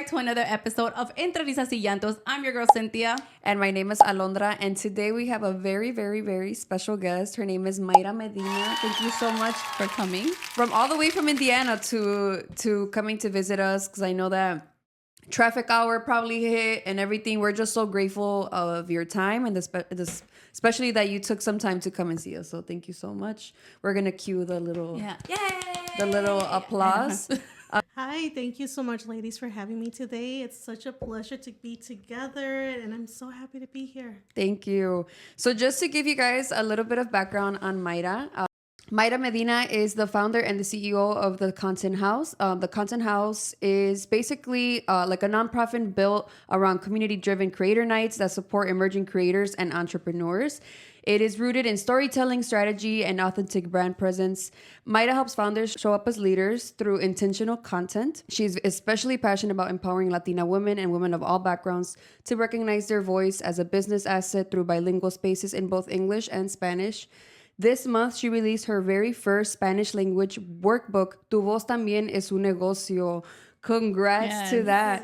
back to another episode of Entre, Risas, Llantos. I'm your girl, Cynthia. And my name is Alondra. And today we have a very, very, very special guest. Her name is Maira Medina. Thank you so much For coming. from all the way from Indiana to coming to visit us, because I know that traffic hour probably hit and everything. We're just so grateful of your time and especially that you took some time to come and see us. So thank you so much. We're gonna cue the little applause. Hi, thank you so much, ladies, for having me today. It's such a pleasure to be together, and I'm so happy to be here. Thank you. So just to give you guys a little bit of background on Mayra. Maira Medina is the founder and the CEO of the Content House. The Content House is basically like a nonprofit built around community-driven creator nights that support emerging creators and entrepreneurs. It is rooted in storytelling, strategy, and authentic brand presence. Maira helps founders show up as leaders through intentional content. She's especially passionate about empowering Latina women and women of all backgrounds to recognize their voice as a business asset through bilingual spaces in both English and Spanish. This month, she released her very first Spanish language workbook, Tu Voz También es un Negocio. Congrats to that.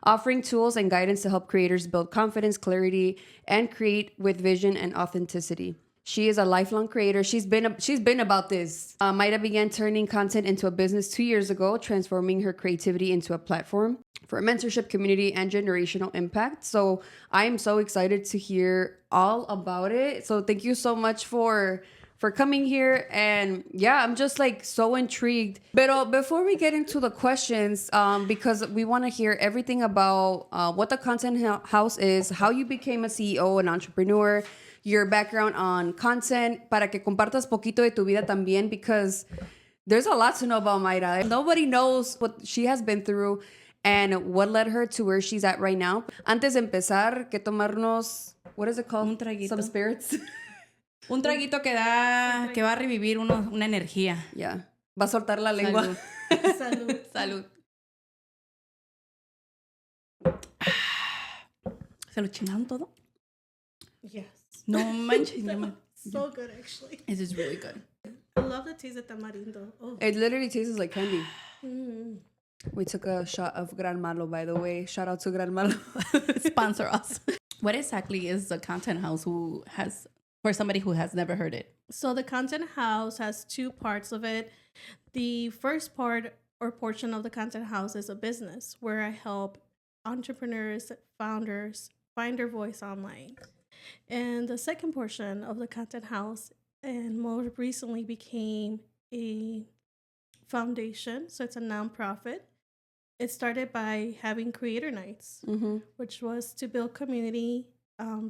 Offering tools and guidance to help creators build confidence, clarity, and create with vision and authenticity. She is a lifelong creator. She's been about this. Maira began turning content into a business 2 years ago, transforming her creativity into a platform for mentorship, community, and generational impact. So I am so excited to hear all about it. So thank you so much for coming here. And yeah, I'm just like so intrigued. But before we get into the questions, because we want to hear everything about what the Content House is, how you became a CEO, an entrepreneur, your background on content, para que compartas poquito de tu vida también, because there's a lot to know about Mayra. Nobody knows what she has been through and what led her to where she's at right now. Antes de empezar, que tomarnos, what is it called? Un traguito. Some spirits. Un traguito que va a revivir una energía. Yeah. Va a soltar la lengua. Salud. Salud. ¿Se lo chingaron todo? Yes. No manches. So good, actually. This is really good. I love the taste of tamarindo. Oh. It literally tastes like candy. Mm. We took a shot of Gran Malo, by the way. Shout out to Gran Malo. Sponsor us. What exactly is the Content House for somebody who has never heard it? So the Content House has two parts of it. The first part or portion of the Content House is a business where I help entrepreneurs, founders find their voice online. And the second portion of the Content House, and more recently became a foundation, so it's a nonprofit. It started by having creator nights, which was to build community,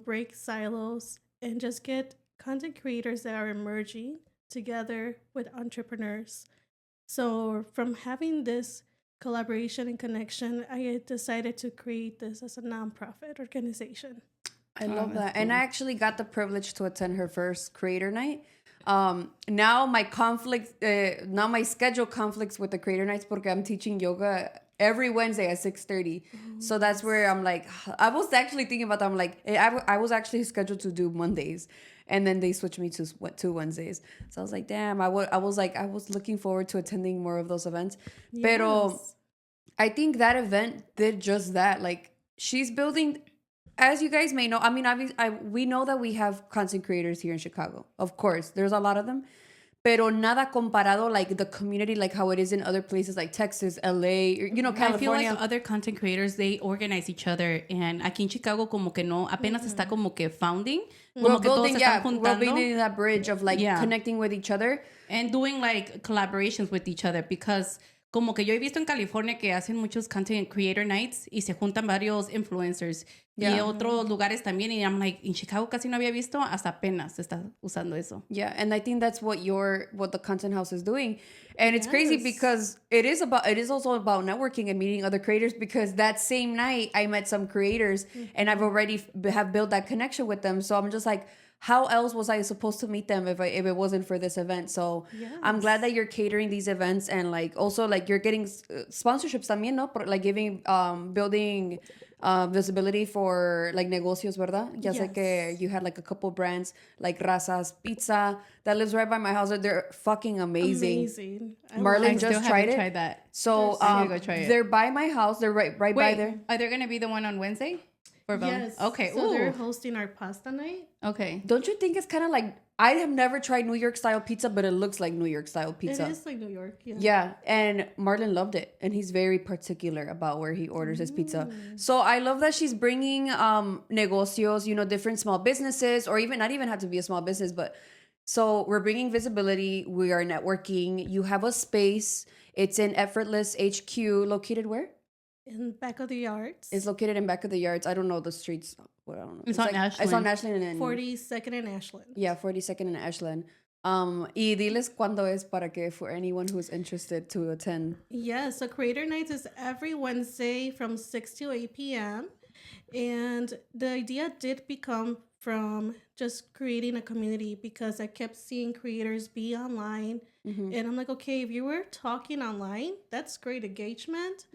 break silos, and just get content creators that are emerging together with entrepreneurs. So from having this collaboration and connection, I decided to create this as a nonprofit organization. I love that. Cool. And I actually got the privilege to attend her first creator night. Now my schedule conflicts with the creator nights because I'm teaching yoga every Wednesday at 6:30. So that's where I'm like, I was actually thinking about that. I'm like, I was actually scheduled to do Mondays, and then they switched me to Wednesdays. So I was like, damn, I was looking forward to attending more of those events. Yes. Pero I think that event did just that. Like, she's building, as you guys may know, I mean, we know that we have content creators here in Chicago. Of course, there's a lot of them. Pero nada comparado, like the community, like how it is in other places like Texas, LA, California. I feel like other content creators, they organize each other. And aquí en Chicago como que no, apenas está como que founding. We're building that bridge of like connecting with each other. And doing like collaborations with each other, because como que yo he visto en California que hacen muchos content creator nights y se juntan varios influencers y otros lugares también, y I'm like, en Chicago casi no había visto, hasta apenas se está usando eso. Yeah, and I think that's what the Content House is doing. And it's crazy because it is also about networking and meeting other creators, because that same night I met some creators and I've already have built that connection with them. So I'm just like, how else was I supposed to meet them if it wasn't for this event? So I'm glad that you're catering these events, and like also like you're getting sponsorships también, no? Like giving building visibility for like negocios, ¿verdad? Ya sé que you had like a couple brands like Risas Pizza that lives right by my house. They're fucking amazing. Marlon just tried that. So go try it. they're by my house. They're right by there. Are they gonna be the one on Wednesday? Yes. Okay. So they're hosting our pasta night. Okay. Don't you think it's kind of like, I have never tried New York style pizza, but it looks like New York style pizza. It is like New York, yeah. Yeah, and Marlon loved it, and he's very particular about where he orders his pizza. So I love that she's bringing negocios, you know, different small businesses, or even not even have to be a small business, but so we're bringing visibility. We are networking. You have a space. It's in Effortless HQ, located where? In back of the yards. It's located in back of the yards. I don't know the streets. Well, I don't know. It's on Ashland. It's on Ashland and 42nd and Ashland. Yeah, 42nd and Ashland. Y diles cuándo es para que for anyone who's interested to attend. Yeah, so Creator Nights is every Wednesday from 6 to 8 p.m. And the idea did become from just creating a community, because I kept seeing creators be online. And I'm like, okay, if you were talking online, that's great engagement.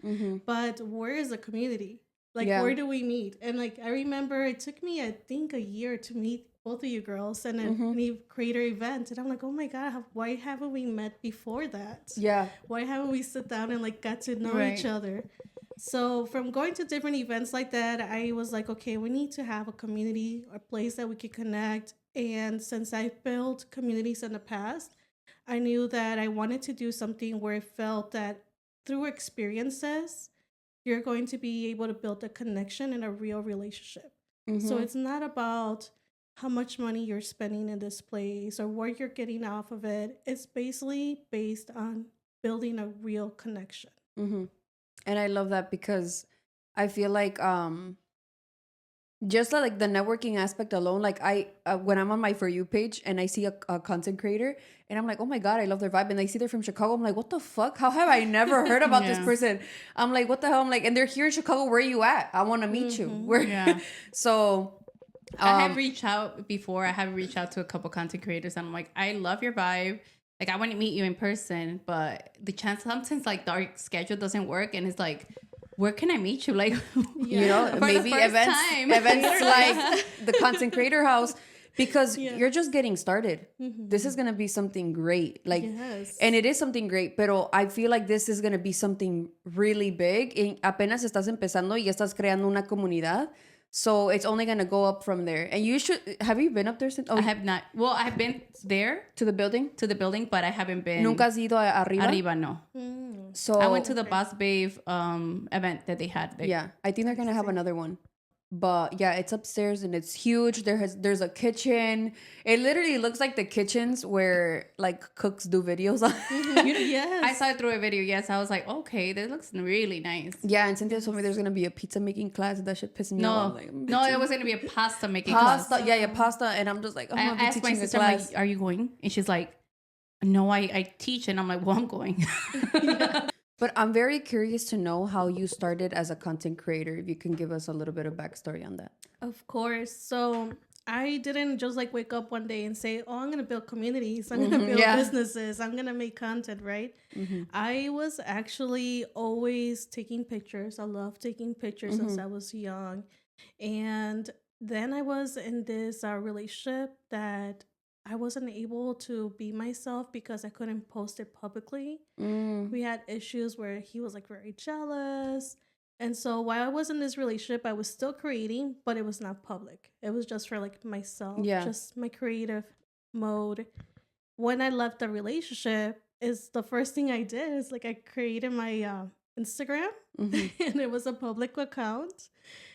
But where is the community? Like, where do we meet? And like, I remember it took me, I think, a year to meet both of you girls and a creator event. And I'm like, oh my God, why haven't we met before that? Yeah. Why haven't we sit down and like got to know each other? So from going to different events like that, I was like, okay, we need to have a community, a place that we could connect. And since I built communities in the past, I knew that I wanted to do something where I felt that through experiences, you're going to be able to build a connection and a real relationship. So it's not about how much money you're spending in this place or what you're getting off of it. It's basically based on building a real connection. And I love that, because I feel like just like the networking aspect alone, like I when I'm on my For You page and I see a content creator and I'm like, oh my God, I love their vibe, and I see they're from Chicago, I'm like, what the fuck? How have I never heard about this person? I'm like, what the hell? I'm like, and they're here in Chicago. Where are you at? I want to meet you. Where? So I have reached out before. I have reached out to a couple content creators, and I'm like, I love your vibe. Like, I want to meet you in person, but the chance sometimes like our schedule doesn't work, and it's like, where can I meet you? Like, you know, maybe events like the Content Creator House, because you're just getting started. This is gonna be something great, like, and it is something great. Pero I feel like this is gonna be something really big. Y apenas estás empezando y estás creando una comunidad. So it's only gonna go up from there. And you should have you been up there since? I have not. Well, I have been there to the building, but I haven't been. Nunca has ido arriba. Arriba, no. So I went to the Boss Babe event that they had there. Yeah, I think they're gonna have another one. But yeah, it's upstairs and it's huge. There's a kitchen. It literally looks like the kitchens where like cooks do videos on. I saw it through a video. Yes, I was like, okay, this looks really nice. Yeah, and Cynthia told me there's gonna be a pizza making class. That shit pissed me off. Like, no, it was gonna be a pasta making class. Yeah, pasta. And I'm just like, oh, I asked my sister, like, are you going? And she's like, no, I teach. And I'm like, well, I'm going. But I'm very curious to know how you started as a content creator. If you can give us a little bit of backstory on that. Of course. So I didn't just like wake up one day and say, oh, I'm going to build communities. I'm going to build businesses. I'm going to make content, right? I was actually always taking pictures. I love taking pictures since I was young. And then I was in this relationship that I wasn't able to be myself because I couldn't post it publicly. We had issues where he was like very jealous. And so while I was in this relationship, I was still creating, but it was not public. It was just for like myself, just my creative mode. When I left the relationship, is the first thing I did is like I created my Instagram and it was a public account.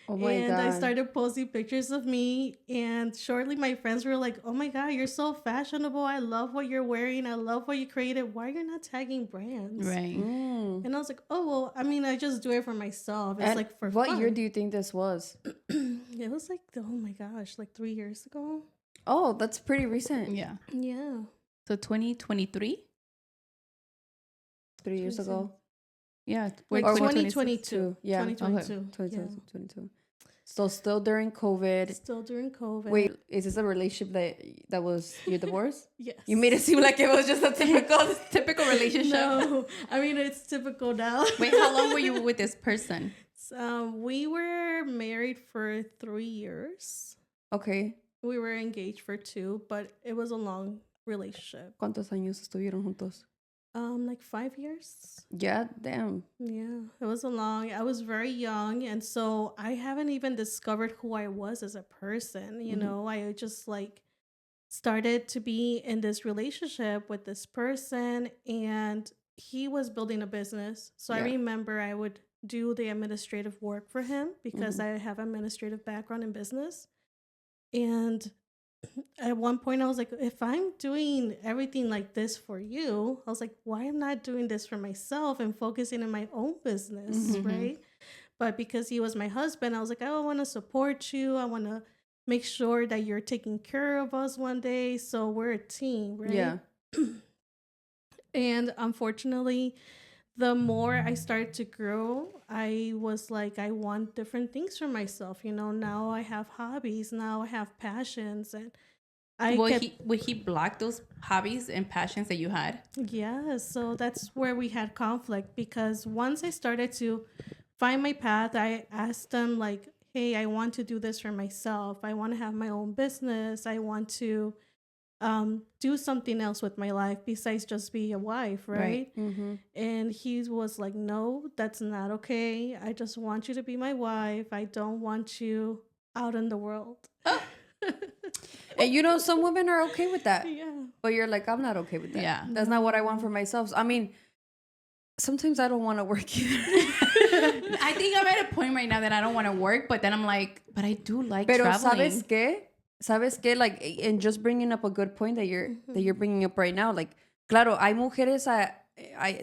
Oh my God. I started posting pictures of me, and shortly my friends were like, oh my God, you're so fashionable. I love what you're wearing. I love what you created. Why are you not tagging brands? Right. And I was like, oh, well, I mean, I just do it for myself. It's and like for what fun. year do you think this was? It was like, oh my gosh, like 3 years ago. Oh, that's pretty recent. Yeah. Yeah. So 2023? 3 years ago. Yeah. Like 2022. Yeah. 2022. 2022. So still during COVID. Still during COVID. Wait, is this a relationship that was your divorce? Yes. You made it seem like it was just a typical relationship. No, I mean, it's typical now. Wait, how long were you with this person? We were married for 3 years. Okay. We were engaged for 2, but it was a long relationship. ¿Cuántos años estuvieron juntos? Like 5 years. Yeah, damn. Yeah, it was I was very young, and so I haven't even discovered who I was as a person. You know, I just like started to be in this relationship with this person, and he was building a business. So I remember I would do the administrative work for him because I have administrative background in business. And at one point I was like, if I'm doing everything like this for you, I was like, why am I not doing this for myself and focusing in my own business, right? But because he was my husband, I was like, I want to support you. I want to make sure that you're taking care of us one day. So we're a team, right? Yeah. And unfortunately, the more I started to grow, I was like, I want different things for myself. You know, now I have hobbies. Now I have passions. And would he block those hobbies and passions that you had? Yeah, so that's where we had conflict, because once I started to find my path, I asked them like, hey, I want to do this for myself. I want to have my own business. I want to do something else with my life besides just be a wife, right? And he was like, no, that's not okay. I just want you to be my wife. I don't want you out in the world. And you know, some women are okay with that. Yeah. But you're like, I'm not okay with that. Yeah. That's not what I want for myself. I mean, sometimes I don't want to work either. I think I'm at a point right now that I don't want to work, but then I'm like, but I do like traveling. ¿Sabes qué? Like, and just bringing up a good point that you're bringing up right now. Like, claro, hay mujeres,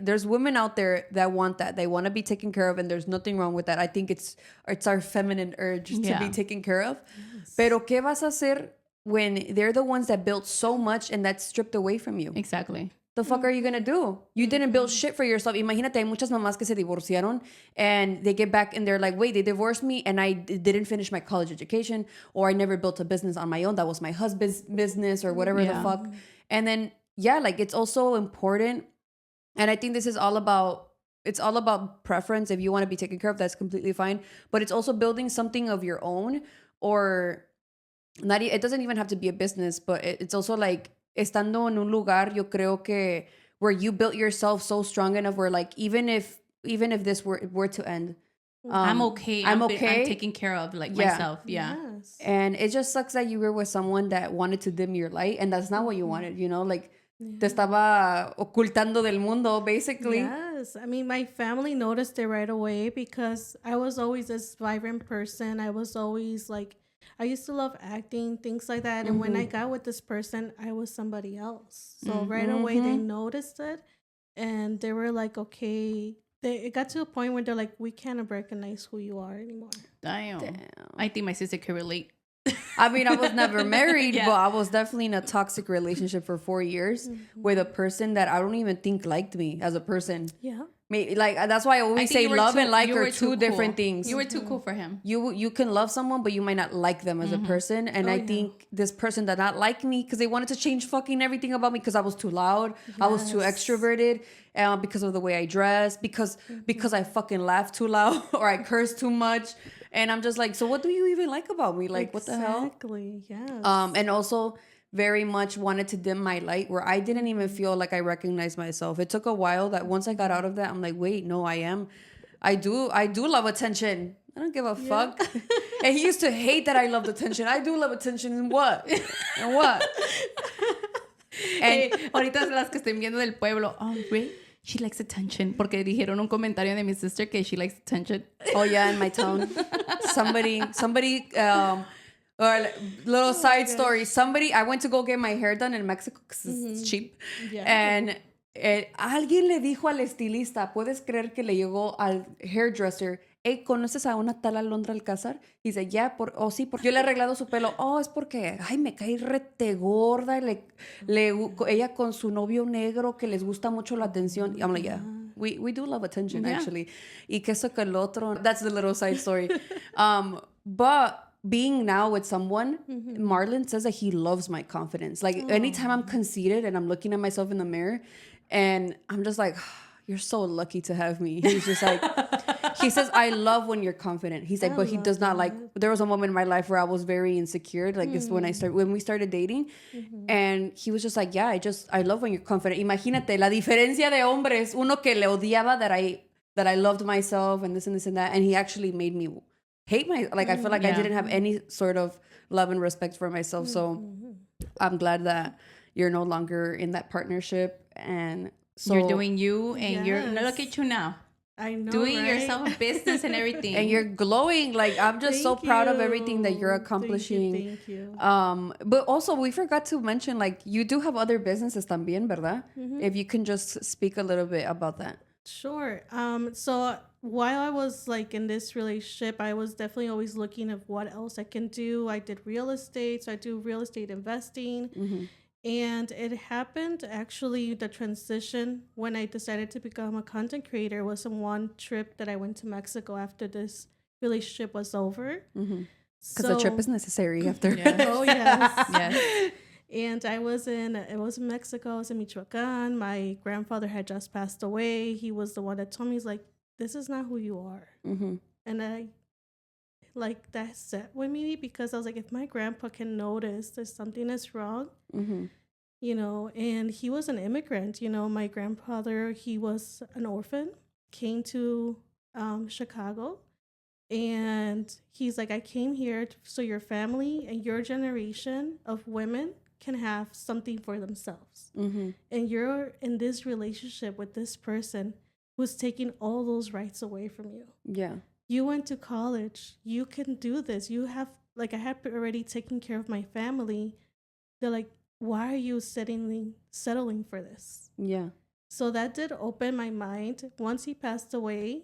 there's women out there that want that. They want to be taken care of, and there's nothing wrong with that. I think it's our feminine urge to be taken care of. Yes. Pero ¿qué vas a hacer when they're the ones that built so much and that's stripped away from you? Exactly. The fuck are you gonna do? You didn't build shit for yourself. Imagínate, hay muchas mamás que se divorciaron and they get back and they're like, wait, they divorced me and I didn't finish my college education, or I never built a business on my own. That was my husband's business or whatever the fuck. And then, like, it's also important. And I think this is all about preference. If you want to be taken care of, that's completely fine. But it's also building something of your own, or not. It doesn't even have to be a business, but it's also like, estando en un lugar, yo creo que where you built yourself so strong enough where like even if this were to end, I'm okay. I'm taken care of, like, myself. Yeah. Yes. And it just sucks that you were with someone that wanted to dim your light, and that's not what you wanted, you know, like te estaba ocultando del mundo, basically. Yes. I mean, my family noticed it right away because I was always this vibrant person. I was always like, I used to love acting, things like that. And when I got with this person, I was somebody else. So right away, they noticed it. And they were like, okay. It got to a point where they're like, we can't recognize who you are anymore. Damn. I think my sister could relate. I mean, I was never married, but I was definitely in a toxic relationship for 4 years with a person that I don't even think liked me as a person. Yeah. Like, that's why I always say love and like are two different things. You were too cool for him. You can love someone, but you might not like them as a person. And I think this person did not like me because they wanted to change fucking everything about me because I was too loud. Yes. I was too extroverted because of the way I dress, because I fucking laugh too loud or I curse too much. And I'm just like, so what do you even like about me? Like, what the hell? Exactly, yes. And also very much wanted to dim my light where I didn't even feel like I recognized myself. It took a while that once I got out of that, I'm like, wait, no, I do love attention. I don't give a fuck. And he used to hate that I loved attention. I do love attention. And what? And what? And ahorita las que estén viendo del pueblo, oh, really? She likes attention. Porque dijeron un comentario de mi sister que she likes attention. Oh, yeah, in my town. Somebody, or little side story. I went to go get my hair done in Mexico because it's cheap. Yeah. And alguien le dijo al estilista, ¿puedes creer que le llegó al hairdresser? Hey, ¿conoces a una tal Alondra Alcázar? Y dice, yeah, sí, porque yo le he arreglado su pelo. Oh, es porque, ay, me cae rete gorda. Ella con su novio negro que les gusta mucho la atención. I'm like, yeah, we do love attention, actually. Y que eso que el otro, that's the little side story. But being now with someone, Marlon says that he loves my confidence. Like anytime I'm conceited and I'm looking at myself in the mirror and I'm just like, you're so lucky to have me. He's just like, he says, I love when you're confident. He's like, but he does not like, there was a moment in my life where I was very insecure. Like it's when we started dating and he was just like, yeah, I love when you're confident. Imagínate la diferencia de hombres, uno que le odiaba that I loved myself and this and this and that. And he actually made me hate I feel like I didn't have any sort of love and respect for myself. So I'm glad that you're no longer in that partnership. And so you're doing you and you're, no, look at you now. I know, doing right? yourself a business and everything. And you're glowing. Like, I'm just so proud of everything that you're accomplishing. Thank you. But also, we forgot to mention, like, you do have other businesses también, ¿verdad? If you can just speak a little bit about that. Sure. So while I was like in this relationship, I was definitely always looking at what else I can do. I did real estate, so I do real estate investing. And it happened actually, the transition when I decided to become a content creator was in one trip that I went to Mexico after this relationship was over. Because the trip is necessary after. Oh, yes. Yes. And it was in Mexico, I was in Michoacan. My grandfather had just passed away. He was the one that told me, he's like, this is not who you are. And I, like, that set with me because I was like, if my grandpa can notice that something is wrong, you know, and he was an immigrant, you know, my grandfather, he was an orphan, came to Chicago. And he's like, I came here so your family and your generation of women can have something for themselves. And you're in this relationship with this person who's taking all those rights away from you. Yeah. You went to college. You can do this. You have, like, I had already taken care of my family. They're like, why are you settling for this? Yeah. So that did open my mind. Once he passed away,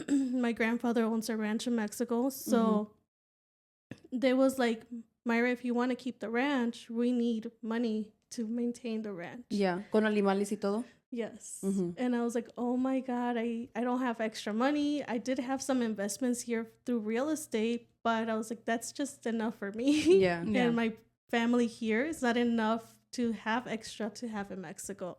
my grandfather owns a ranch in Mexico. So there was like, Myra, if you want to keep the ranch, we need money to maintain the ranch. Yeah, con animales y todo. Yes. And I was like, oh my God, I don't have extra money. I did have some investments here through real estate, but I was like, that's just enough for me. Yeah. And my family here is not enough to have extra to have in Mexico.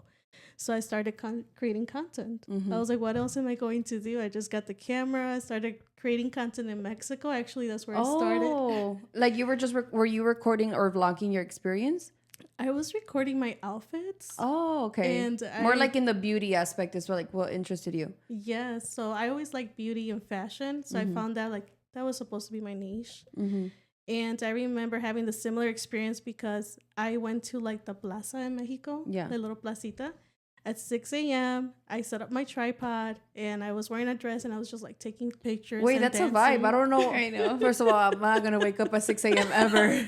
So I started creating content. I was like, what else am I going to do? I just got the camera. I started creating content in Mexico. Actually, that's where I started. Oh, like you were just, were you recording or vlogging your experience? I was recording my outfits. Oh, okay. And more like in the beauty aspect is like what interested you. Yeah. So I always like beauty and fashion. So I found that like that was supposed to be my niche. And I remember having the similar experience because I went to like the plaza in Mexico, the little placita. At 6 a.m., I set up my tripod and I was wearing a dress and I was just like taking pictures. Wait, that's dancing. A vibe. I don't know. I know. First of all, I'm not going to wake up at 6 a.m. ever.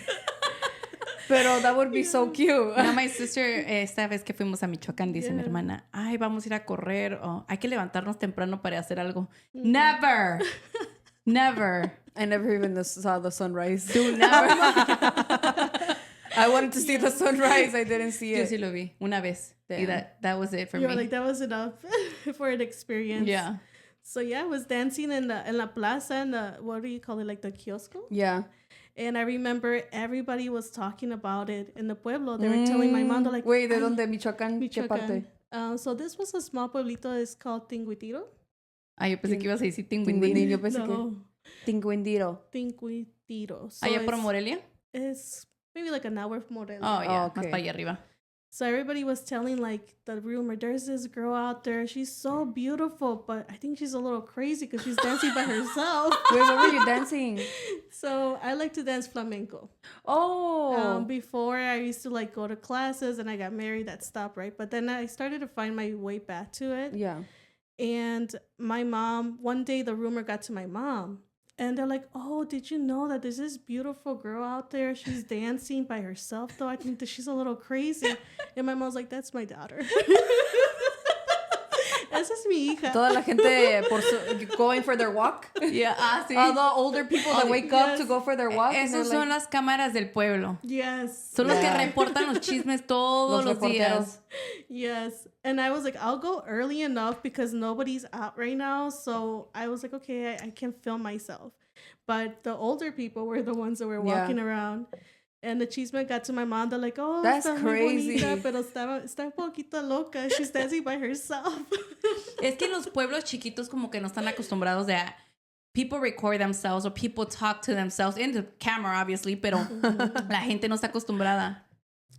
Pero that would be so cute. No, my sister, esta vez que fuimos a Michoacán, dice mi hermana, ay, vamos a ir a correr. Oh, hay que levantarnos temprano para hacer algo. Never. Never. I never even saw the sunrise. Dude, never. I wanted to see the sunrise. I didn't see it. Yo sí lo vi una vez. Y that was it for me. Like, that was enough for an experience. Yeah. So yeah, I was dancing in la plaza and the, what do you call it, like the kiosco? Yeah. And I remember everybody was talking about it in the pueblo. They were telling my mom, they're like, wait, ¿de dónde? Michoacán? ¿Qué parte? So this was a small pueblito. It's called Tinguitiro. Ah, yo pensé que ibas a decir Tinguindín. Yo pensé que... Tinguindiro. Tinguitiro. So ¿Allá por Morelia? It's maybe like an hour from Morelia. Oh, yeah. Más para allá arriba. So everybody was telling, like, the rumor, there's this girl out there. She's so beautiful, but I think she's a little crazy because she's dancing by herself. Wait, what were you dancing? So I like to dance flamenco. Oh. Before, I used to, like, go to classes, and I got married. That stopped, right? But then I started to find my way back to it. Yeah. And my mom, one day the rumor got to my mom. And they're like, oh, did you know that there's this beautiful girl out there? She's dancing by herself, though. I think that she's a little crazy. And my mom's like, that's my daughter. Esa es mi hija. Toda la gente going for their walk. Yeah. Ah, sí. All the older people that wake up to go for their walk. Esos son las cámaras del pueblo. Yes. Son los que reportan los chismes todos los días. Yes. And I was like, I'll go early enough because nobody's out right now. So I was like, okay, I can film myself. but the older people were the ones that were walking around. And the chisme got to my mom. They're like, oh, that's está crazy. Muy bonita, pero está un poquito loca. She's dancing by herself. Es que en los pueblos chiquitos como que no están acostumbrados de people record themselves or people talk to themselves in the camera, obviously, pero la gente no está acostumbrada.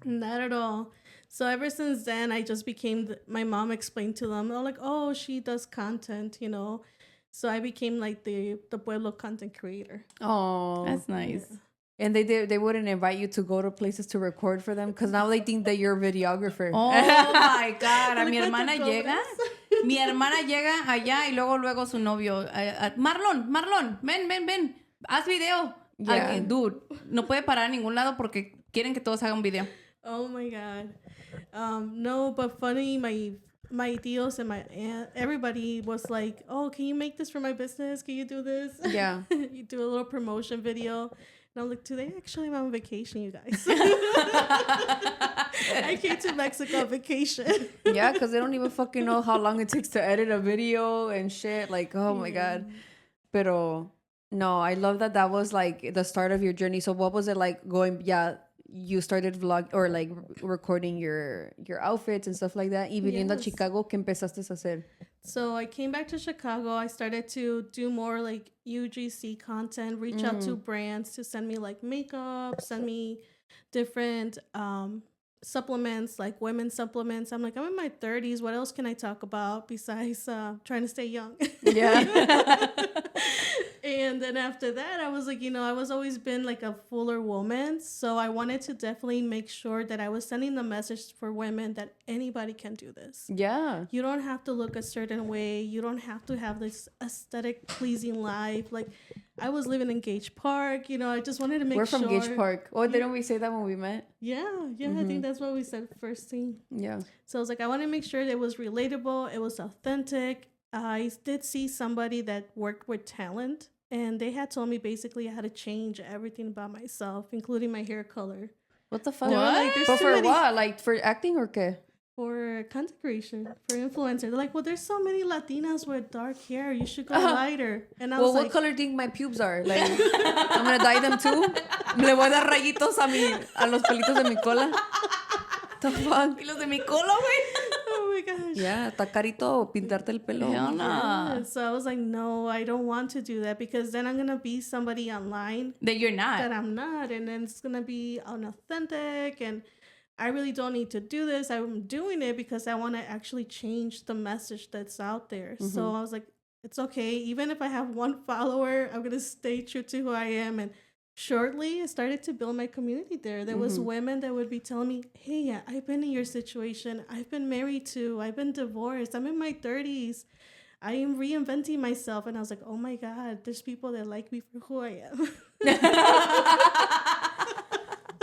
Not at all. So ever since then, I just became, my mom explained to them, they're like, oh, she does content, you know. So I became like the Pueblo content creator. Oh, that's nice. Yeah. And they wouldn't invite you to go to places to record for them because now they think that you're a videographer. Oh my God. A mi hermana llega allá y luego su novio, Marlon, ven, haz video. Yeah. Dude, no puede parar a ningún lado porque quieren que todos hagan un video. Oh my God. No, but funny, my tios and my aunt, everybody was like, oh, can you make this for my business? Can you do this? Yeah. You do a little promotion video. And I'm like, today actually I'm on vacation, you guys. I came to Mexico on vacation. Yeah, because they don't even fucking know how long it takes to edit a video and shit. Like, oh my God. Pero, no, I love that was like the start of your journey. So what was it like going, you started vlog or like recording your outfits and stuff like that. Y viniendo a Chicago, ¿qué empezaste a hacer? So I came back to Chicago. I started to do more like UGC content, reach out to brands to send me like makeup, send me different supplements, like women's supplements. I'm like, I'm in my 30s. What else can I talk about besides trying to stay young? Yeah. And then after that, I was like, I was always been like a fuller woman. So I wanted to definitely make sure that I was sending the message for women that anybody can do this. Yeah. You don't have to look a certain way. You don't have to have this aesthetic pleasing life. Like I was living in Gage Park, I just wanted to make sure. We're from Gage Park. Oh, didn't we say that when we met? Yeah. I think that's what we said first thing. Yeah. So I was like, I want to make sure that it was relatable. It was authentic. I did see somebody that worked with talent, and they had told me basically I had to change everything about myself, including my hair color. What the fuck? Like, but for what? Like for acting or qué? For content creation, for influencer. They're like, well, there's so many Latinas with dark hair. You should go lighter. And I was what like, color do you think my pubes are? Like, I'm gonna dye them too. Le voy a dar rayitos a los pelitos de mi cola. The fuck? ¿Y los de mi cola, güey? oh my gosh. Yeah, está carito pintarte el pelo. Hell no. Yeah. So I was like, no, I don't want to do that because then I'm gonna be somebody online that you're not. That I'm not, and then it's gonna be unauthentic, and I really don't need to do this. I'm doing it because I want to actually change the message that's out there. So I was like, it's okay. Even if I have one follower, I'm going to stay true to who I am. And shortly, I started to build my community there. There was women that would be telling me, hey, I've been in your situation. I've been married too. I've been divorced. I'm in my 30s. I am reinventing myself. And I was like, oh my God, there's people that like me for who I am.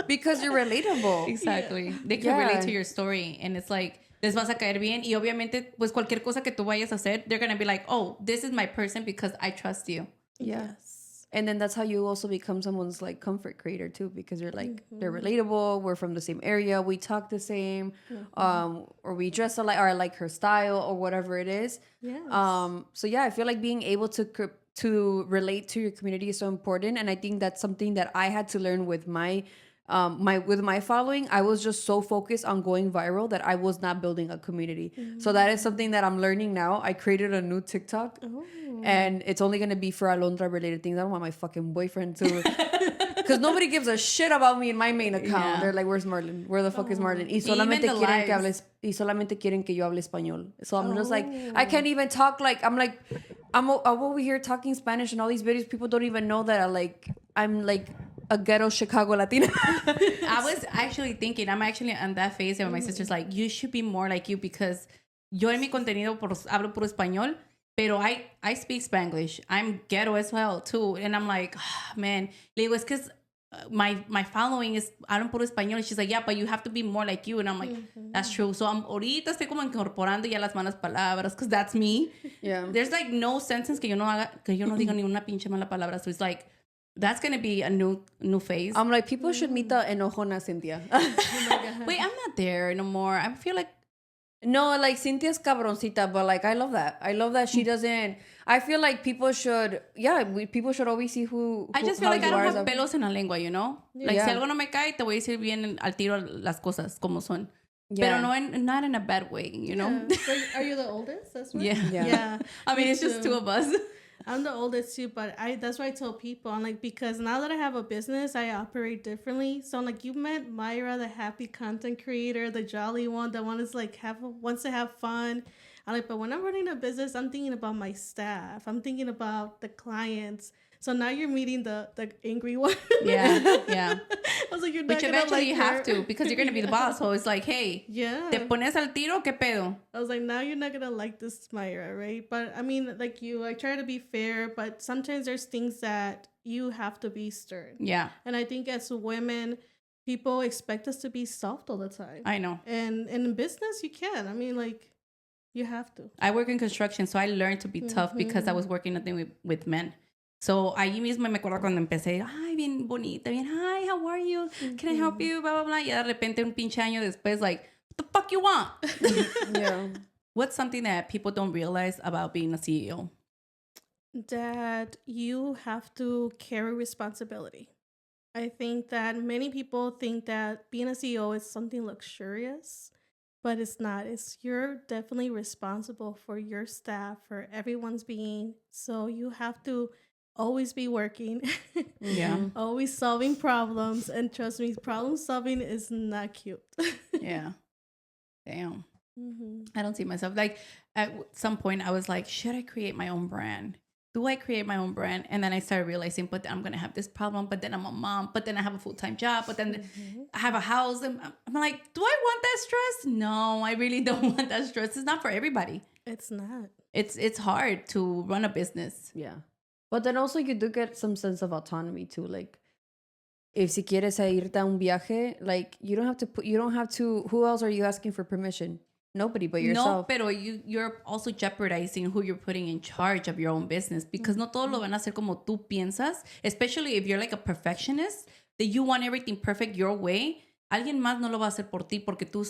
Because you're relatable. Exactly. They can relate to your story. And it's like, les vas a caer bien. Y obviamente, pues cualquier cosa que tú vayas a hacer, they're going to be like, oh, this is my person because I trust you. Yes. And then that's how you also become someone's like comfort creator too, because you're like, they're relatable. We're from the same area. We talk the same, or we dress alike, or I like her style or whatever it is. Yes. So yeah, I feel like being able to relate to your community is so important. And I think that's something that I had to learn with my following. I was just so focused on going viral that I was not building a community. So that is something that I'm learning now. I created a new TikTok and it's only going to be for Alondra related things. I don't want my fucking boyfriend to, because nobody gives a shit about me in my main account. Yeah. They're like, where's Marlon? Where the fuck is Marlon? Y solamente quieren que yo hable español. So I'm just like, I can't even talk like, I'm over here talking Spanish and all these videos. People don't even know that I'm like a ghetto Chicago Latina. I was actually thinking, I'm actually on that phase, and my sister's like, you should be more like you, because yo en mi contenido hablo puro español, pero I speak Spanglish. I'm ghetto as well too, and I'm like, man, le digo, es que my following is hablan puro español. And she's like, yeah, but you have to be more like you, and I'm like, that's true. So ahorita estoy como incorporando ya las malas palabras, because that's me. Yeah. There's like no sentence que yo no diga ni una pinche mala palabra. So it's like, that's going to be a new phase. I'm like, people should meet the enojona Cynthia. Wait, I'm not there no more. I feel like No, like Cynthia's cabroncita, but like I love that. I love that she doesn't. I feel like people should, people should always see I just feel how like I you don't are have pelos en la lengua, you know? Like, si algo no me cae, te voy a decir bien al tiro las cosas como son. Pero no not in a bad way, you know? So are you the oldest? That's right. Yeah. I mean, it's just two of us. I'm the oldest too, but that's why I tell people, I'm like, because now that I have a business, I operate differently. So I'm like, you met Myra, the happy content creator, the jolly one, the one that's like wants to have fun. I'm like, but when I'm running a business, I'm thinking about my staff. I'm thinking about the clients. So now you're meeting the angry one. Yeah. I was like, you're not Which gonna eventually like you have to, because you're gonna be the boss. So it's like, hey, te pones al tiro, ¿qué pedo? I was like, now you're not gonna like this, Myra, right? But I mean, like you, I try to be fair, but sometimes there's things that you have to be stern. Yeah. And I think as women, people expect us to be soft all the time. I know. And in business, you can. I mean, like, you have to. I work in construction, so I learned to be tough because I was working nothing with men. So ahí mismo me acuerdo cuando empecé, ay, bien bonita, bien, hi, how are you? Can I help you? Blah, blah, blah. Y de repente un pinche año después, like, what the fuck you want? Yeah. What's something that people don't realize about being a CEO? That you have to carry responsibility. I think that many people think that being a CEO is something luxurious, but it's not. You're definitely responsible for your staff, for everyone's being. So you have to always be working. Yeah. Always solving problems. And trust me, problem solving is not cute. Yeah. Damn. I don't see myself. Like, at some point, I was like, should I create my own brand? Do I create my own brand? And then I started realizing, but I'm going to have this problem. But then I'm a mom. But then I have a full-time job. But then I have a house. And I'm like, do I want that stress? No, I really don't want that stress. It's not for everybody. It's not. It's hard to run a business. Yeah. But then also you do get some sense of autonomy too. Like, if si quieres irte a un viaje, like, you don't have to, who else are you asking for permission? Nobody but yourself. No, pero you're also jeopardizing who you're putting in charge of your own business, because no todo lo van a hacer como tú piensas, especially if you're like a perfectionist, that you want everything perfect your way. Alguien más no lo va a hacer por ti porque tú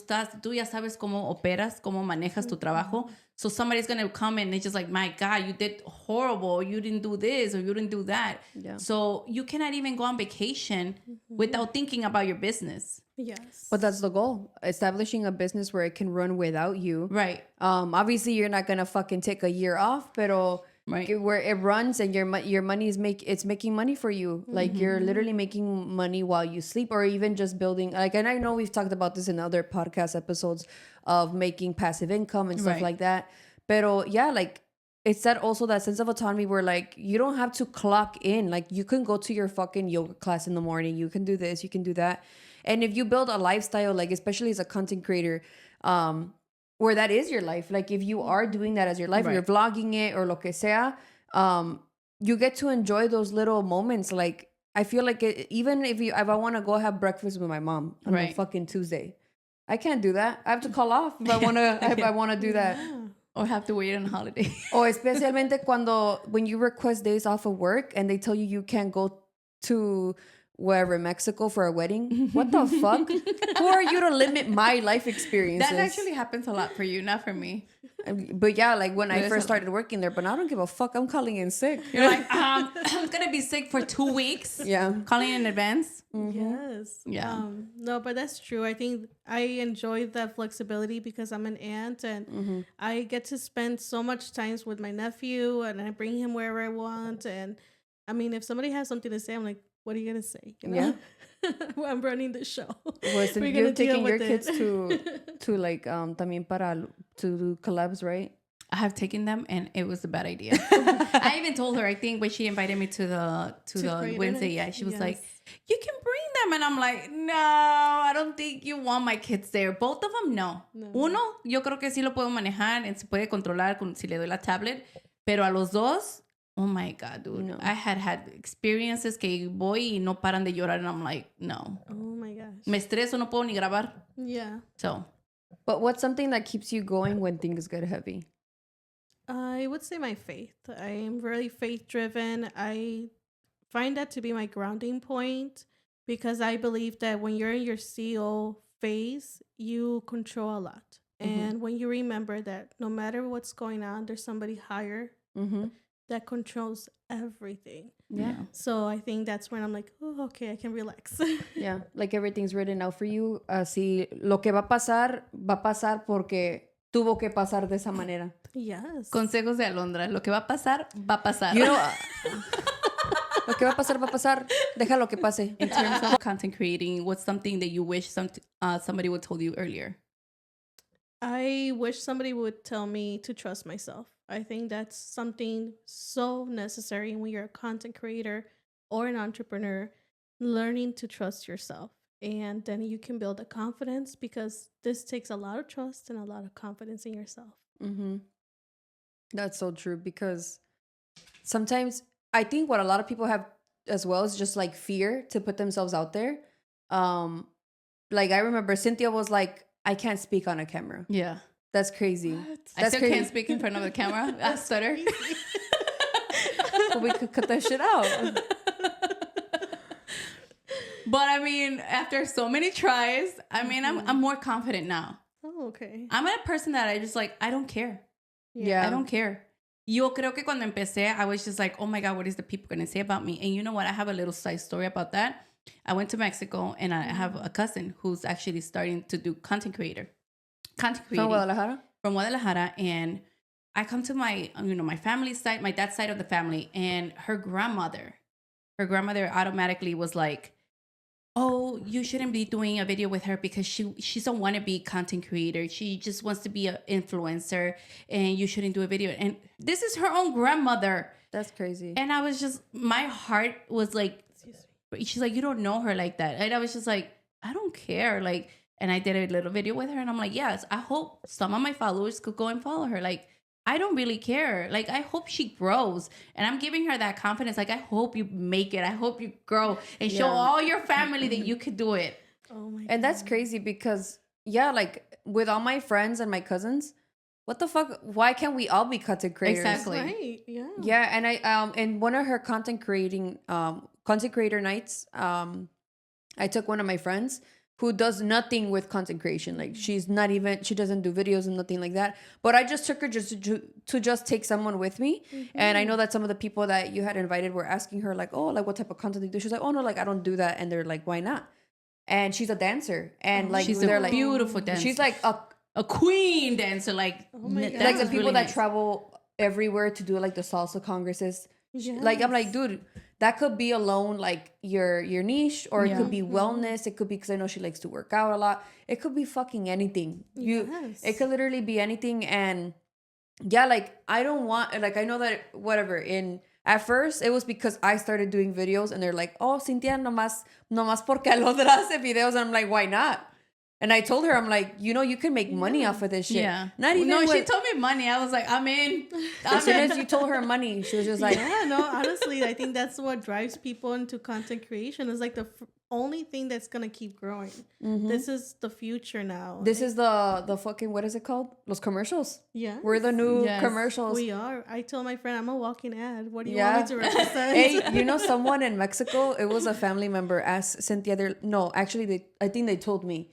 ya sabes cómo operas, cómo manejas tu trabajo. So somebody's going to come and it's just like, my God, you did horrible. You didn't do this or you didn't do that. Yeah. So you cannot even go on vacation without thinking about your business. Yes. But that's the goal. Establishing a business where it can run without you. Right. Obviously, you're not going to fucking take a year off, pero... Right. Where it runs and your money it's making money for you. Like, you're literally making money while you sleep, or even just building, like, and I know we've talked about this in other podcast episodes of making passive income and stuff like that. Pero yeah, like, it's that sense of autonomy where, like, you don't have to clock in. Like, you can go to your fucking yoga class in the morning. You can do this, you can do that. And if you build a lifestyle, like, especially as a content creator, where that is your life, like, if you are doing that as your life, you're vlogging it or lo que sea, you get to enjoy those little moments. Like, I feel like even if I want to go have breakfast with my mom on a fucking Tuesday, I can't do that. I have to call off if I want to do that. Or have to wait on holiday. Or especialmente when you request days off of work and they tell you can't go to wherever, Mexico, for a wedding. What the fuck? Who are you to limit my life experiences? That actually happens a lot for you, not for me. But yeah, like, when I first started working there, but I don't give a fuck. I'm calling in sick. You're like, I'm gonna be sick for 2 weeks. Yeah. Calling in advance. Yes. Yeah. No, but that's true. I think I enjoy that flexibility because I'm an aunt and I get to spend so much time with my nephew and I bring him wherever I want. And I mean, if somebody has something to say, I'm like, what are you gonna say? You know? Yeah. I'm running the show. Was it you're taking your kids to like también to do collabs, right? I have taken them and it was a bad idea. I even told her, I think when she invited me to the Wednesday, she was like, you can bring them. And I'm like, no, I don't think you want my kids there. Both of them, no. Uno, yo creo que sí lo puedo manejar y se puede controlar si le doy la tablet. Pero a los dos, oh my God, dude. No. I had experiences que voy y no paran de llorar and I'm like, no. Oh my gosh. Me estreso, no puedo ni grabar. Yeah. So. But what's something that keeps you going when things get heavy? I would say my faith. I am really faith driven. I find that to be my grounding point because I believe that when you're in your CEO phase, you control a lot. And when you remember that no matter what's going on, there's somebody higher that controls everything. Yeah. So I think that's when I'm like, oh, okay, I can relax. Yeah, like everything's written out for you. Así, lo que va a pasar porque tuvo que pasar de esa manera. Yes. Consejos de Alondra. Lo que va a pasar, va a pasar. You know, lo que va a pasar. Deja lo que pase. In terms of content creating, what's something that you wish somebody would told you earlier? I wish somebody would tell me to trust myself. I think that's something so necessary when you're a content creator or an entrepreneur, learning to trust yourself. And then you can build a confidence, because this takes a lot of trust and a lot of confidence in yourself. That's so true, because sometimes I think what a lot of people have as well is just like fear to put themselves out there. Like I remember Cynthia was like, I can't speak on a camera. Yeah. That's crazy. I still can't speak in front of the camera. I stutter. But we could cut that shit out. But I mean, after so many tries, I mean, I'm more confident now. Oh, okay. I'm a person that I just like, I don't care. Yeah. I don't care. Yo creo que cuando empecé, I was just like, oh my God, what is the people going to say about me? And you know what? I have a little side story about that. I went to Mexico, and I have a cousin who's actually starting to do content creating. From Guadalajara? From Guadalajara. And I come to my, my family side, my dad's side of the family, and her grandmother automatically was like, oh, you shouldn't be doing a video with her because she's a wannabe content creator. She just wants to be an influencer, and you shouldn't do a video. And this is her own grandmother. That's crazy. And I was just, my heart was like, she's like, you don't know her like that. And I was just like, I don't care. Like, and I did a little video with her, and I'm like, yes, I hope some of my followers could go and follow her. Like, I don't really care. Like, I hope she grows. And I'm giving her that confidence. Like, I hope you make it. I hope you grow and show all your family that you could do it. Oh my God. And that's crazy because, yeah, like with all my friends and my cousins, what the fuck? Why can't we all be content creators? Exactly. Right. Yeah. Yeah. And I, in one of her content creator nights, I took one of my friends who does nothing with content creation. Like she doesn't do videos and nothing like that. But I just took her to just take someone with me. And I know that some of the people that you had invited were asking her like, oh, like what type of content do you do? She's like, oh no, like I don't do that. And they're like, why not? And she's a dancer. And like, she's they're a like, beautiful dancer. She's like a queen dancer. Like, oh my God. like the people really that nice. travel everywhere to do like the salsa congresses. Yes. Like I'm like, dude, that could be alone like your niche, or it could be wellness. It could be, because I know she likes to work out a lot. It could be fucking anything. It could literally be anything. And yeah, like I don't want, like I know that whatever. At first it was because I started doing videos, and they're like, oh, Cynthia nomás porque Alondra hace videos. And I'm like, why not? And I told her, I'm like, you can make money off of this shit. Yeah. Not even No, she told me money. I was like, I'm in. As soon as you told her money, she was just like, yeah, no, honestly, I think that's what drives people into content creation. Is like the only thing that's going to keep growing. This is the future now. this is the fucking, what is it called? Los commercials. Yeah. We're the new Yes. commercials. We are. I told my friend, I'm a walking ad. What do you Yeah. want me to represent? Hey, someone in Mexico, it was a family member asked Cynthia, I think they told me.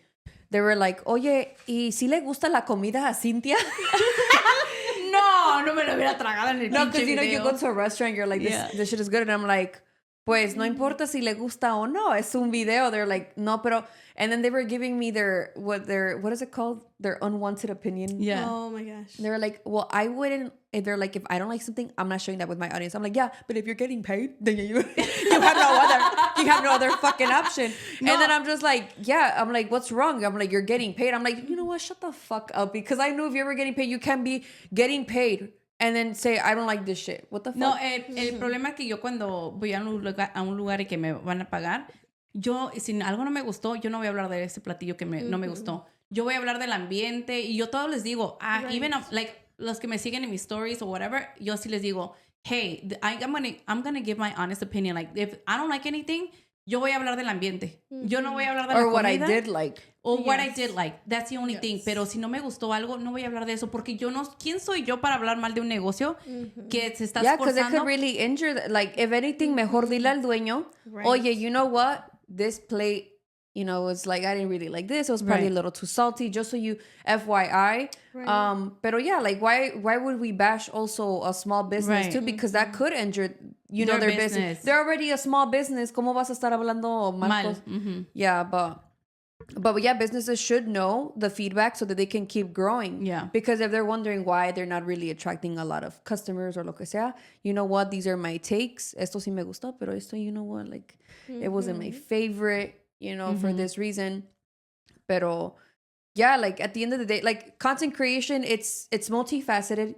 They were like, oye, ¿y si le gusta la comida a Cynthia? No me lo hubiera tragado en el No, pinche because you video. go to a restaurant, you're like, this shit is good. And I'm like, pues no importa si le gusta o no, es un video. They're like, no, pero, and then they were giving me what is it called? Their unwanted opinion. Yeah. Oh my gosh. They were like, well, I wouldn't, if they're like, if I don't like something, I'm not sharing that with my audience. I'm like, yeah, but if you're getting paid, then you have no other fucking option. No. And then I'm just like, yeah, I'm like, what's wrong? I'm like, you're getting paid. I'm like, you know what? Shut the fuck up. Because I knew if you were getting paid, you can't be getting paid and then say, I don't like this shit. What the fuck? No, el problema es que yo cuando voy a un lugar y que me van a pagar, yo, si algo no me gustó, yo no voy a hablar de ese platillo que no me gustó. Yo voy a hablar del ambiente y yo todos les digo, even like los que me siguen en mis stories or whatever, yo sí les digo, hey, I'm gonna give my honest opinion. Like, if I don't like anything, yo voy a hablar del ambiente. Yo no voy a hablar de la comida. Or what I did like. Or what I did like. That's the only thing. Pero si no me gustó algo, no voy a hablar de eso. Porque yo no... ¿Quién soy yo para hablar mal de un negocio que se está esforzando? Yeah, because it could really injure... Like, if anything, mejor dile al dueño, oye, you know what? This plate, you know, it's like I didn't really like this. It was probably a little too salty. Just so you FYI. Right. But yeah, like why would we bash also a small business too? Because that could injure their business. They're already a small business. ¿Cómo vas a estar hablando mal? Yeah, but yeah, businesses should know the feedback so that they can keep growing. Yeah. Because if they're wondering why they're not really attracting a lot of customers or lo que sea, you know what? These are my takes. Esto sí me gustó, pero esto, you know what? Like, it wasn't my favorite, you know, for this reason. Pero yeah, like at the end of the day, like content creation, it's multifaceted.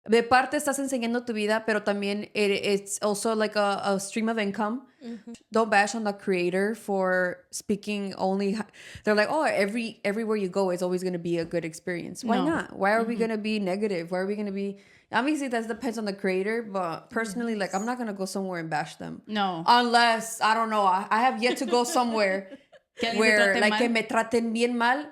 De parte estás enseñando tu vida, pero también it's also like a stream of income. Don't bash on the creator for speaking only. They're like, oh, everywhere you go is always going to be a good experience. Why not? Why are we going to be negative? Why are we going to be... Obviously, that depends on the creator, but personally, like, I'm not going to go somewhere and bash them. No. Unless, I don't know, I have yet to go somewhere where, like, que me traten bien mal.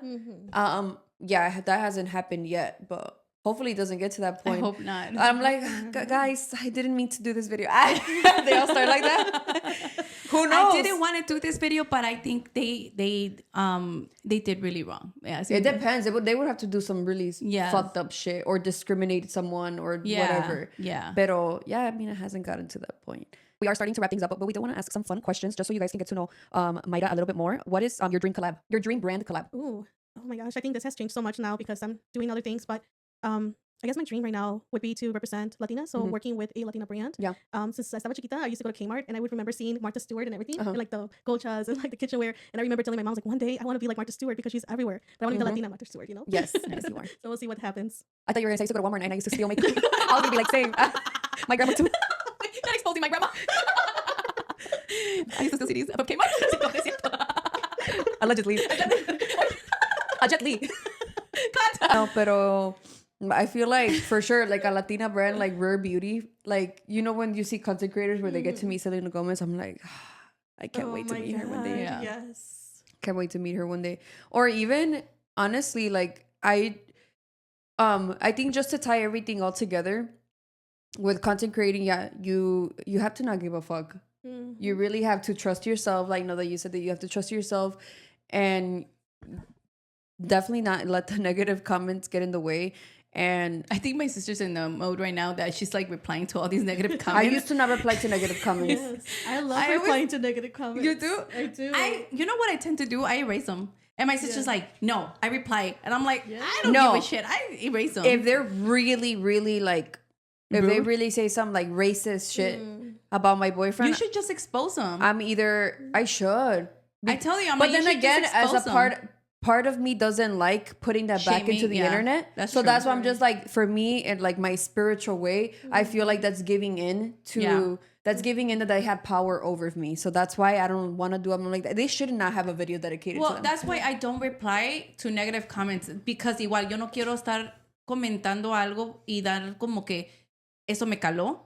Yeah, that hasn't happened yet, but... Hopefully it doesn't get to that point. I hope not. I'm like, guys, I didn't mean to do this video. They all start like that. Who knows? I didn't want to do this video, but I think they did really wrong. Yeah, it depends. They would have to do some really fucked up shit or discriminate someone or whatever. Yeah. Pero yeah, I mean, it hasn't gotten to that point. We are starting to wrap things up, but we do want to ask some fun questions just so you guys can get to know Maira a little bit more. What is your dream collab? Your dream brand collab? Ooh, oh my gosh, I think this has changed so much now because I'm doing other things, but I guess my dream right now would be to represent Latinas, so working with a Latina brand. Yeah. Since I estaba chiquita, I used to go to Kmart, and I would remember seeing Martha Stewart and everything, and like the Golchas and like the kitchenware. And I remember telling my mom, like, one day I want to be like Martha Stewart because she's everywhere. But I want to be the Latina Martha Stewart, you know? Yes, yes, you are. So we'll see what happens. I thought you were going to say I used to go to Walmart and I used to steal makeup. I was going to be like, same. My grandma too. Not exposing my grandma. I used to steal CDs from Kmart. Allegedly. Allegedly. No, pero I feel like for sure, like a Latina brand like Rare Beauty, like, you know, when you see content creators where they get to meet Selena Gomez, I'm like, I can't wait to meet her one day. Yeah. Yes. Can't wait to meet her one day. Or even honestly, like I think just to tie everything all together with content creating, yeah, you have to not give a fuck. You really have to trust yourself. Like, know that you said that you have to trust yourself and definitely not let the negative comments get in the way. And I think my sister's in the mode right now that she's like replying to all these negative comments. I used to not reply to negative comments. Yes. I love replying to negative comments. You do? I do. You know what I tend to do? I erase them. And my sister's like, no, I reply. And I'm like, I don't give a shit. I erase them. If they're really, really like, if they really say some like racist shit about my boyfriend, you should just expose them. I should. I tell you, but then again, as a part of me doesn't like putting that back into the internet. That's why I'm just like, for me, in like my spiritual way, I feel like that's giving in to that's giving in that they have power over me. So that's why I don't want to do them like that. They should not have a video dedicated to them. Well, that's why I don't reply to negative comments, because igual yo no quiero estar comentando algo y dar como que eso me caló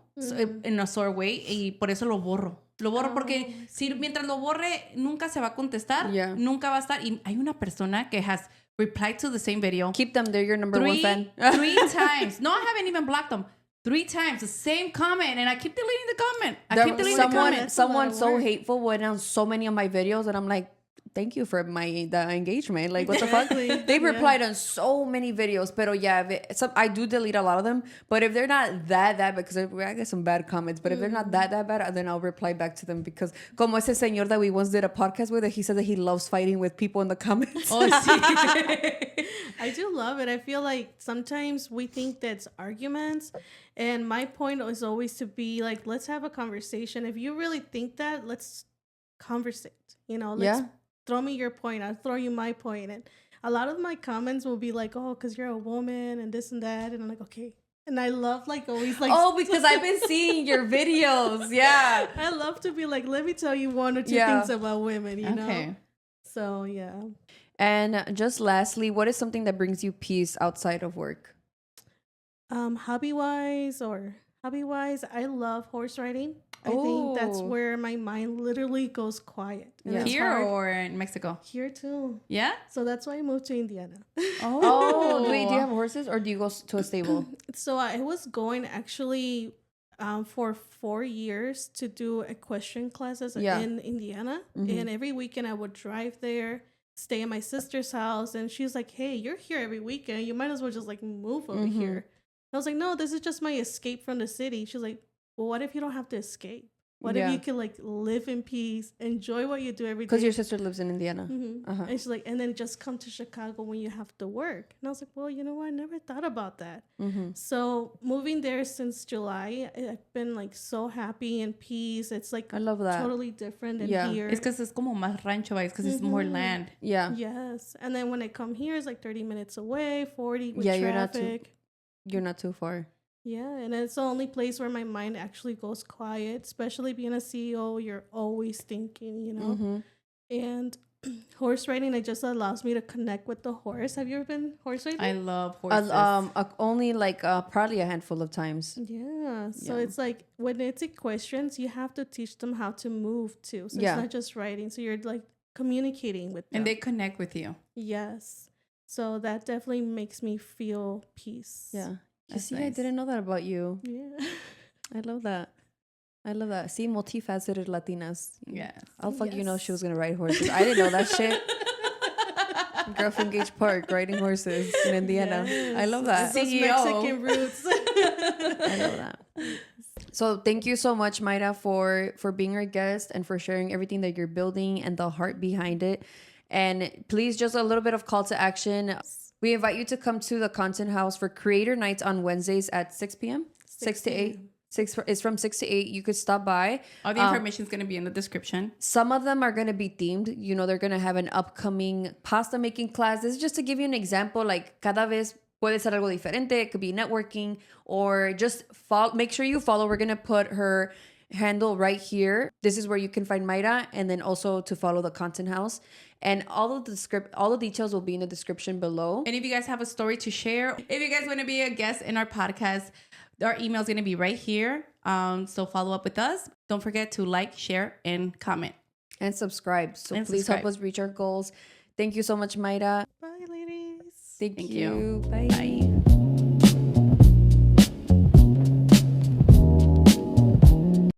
in a sore way, y por eso lo borro. Lo borro porque si mientras lo borre nunca se va a contestar, nunca va a estar. Y hay una persona que has replied to the same video. Keep them, they're your number one fan. 3 times. No, I haven't even blocked them. 3 times, the same comment, and I keep deleting the comment. I keep deleting the comment. Someone so hateful went on so many of my videos, and I'm like, thank you for the engagement. Like, what the fuck? They've replied on so many videos, pero I do delete a lot of them. But if they're not that bad, because I get some bad comments, but if they're not that bad, then I'll reply back to them, because como ese señor that we once did a podcast with, he said that he loves fighting with people in the comments. Oh, sí. I do love it. I feel like sometimes we think that's arguments, and my point is always to be like, let's have a conversation. If you really think that, let's conversate. You know, let's throw me your point, I'll throw you my point. And a lot of my comments will be like, oh, because you're a woman and this and that. And I'm like, okay. And I love like always like, oh, because I've been seeing your videos. Yeah. I love to be like, let me tell you 1 or 2 things about women, you know? So, yeah. And just lastly, what is something that brings you peace outside of work? Hobby-wise, I love horse riding. I think that's where my mind literally goes quiet. Here or in Mexico? Here too. Yeah? So that's why I moved to Indiana. Wait, do you have horses or do you go to a stable? So I was going, actually, for 4 years to do equestrian classes Yeah. in Indiana. And every weekend I would drive there, stay at my sister's house. And she was like, hey, you're here every weekend. You might as well just like move over here. I was like, no, this is just my escape from the city. She's like, well, what if you don't have to escape? What if you can like live in peace, enjoy what you do every day? Because your sister lives in Indiana. And she's like, and then just come to Chicago when you have to work. And I was like, well, you know what? I never thought about that. So moving there since July, I've been like so happy and peace. It's like I love that. totally different than here. It's because it's como más rancho vibes because it's more land. Yeah. Yes. And then when I come here, it's like 30 minutes away, 40 with Yeah, traffic. You're not too far. Yeah, and it's the only place where my mind actually goes quiet, especially being a CEO. You're always thinking, you know. And horse riding, it just allows me to connect with the horse. Have you ever been horse riding? I love horses. Only like probably a handful of times. Yeah, so it's like when it's equestrians, you have to teach them how to move too. So it's not just riding. So you're like communicating with them. And they connect with you. Yes. So that definitely makes me feel peace. Yeah. That's I nice. didn't know that about you. Yeah. I love that. See, multifaceted Latinas. Yes. I'll fuck you know she was gonna ride horses. I didn't know that shit. Girl from Gage Park riding horses in Indiana. I love that. Those Mexican roots. I love that. So thank you so much, Maira, for being our guest and for sharing everything that you're building and the heart behind it. And please, just a little bit of call to action. We invite you to come to the Content House for Creator Nights on Wednesdays at 6 p.m. 6 to 8. It's from 6 to 8. You could stop by. All the information is going to be in the description. Some of them are going to be themed. You know, they're going to have an upcoming pasta making class. This is just to give you an example. Like, cada vez puede ser algo diferente. It could be networking or just make sure you follow. We're going to put her handle right here. This is where you can find Maira, and then also to follow the Content House. And all the details will be in the description below. And if you guys have a story to share, if you guys want to be a guest in our podcast, our email is going to be right here. So follow up with us. Don't forget to like, share, and comment. And subscribe. So please help us reach our goals. Thank you so much, Maira. Bye, ladies. Thank you. Bye. Bye.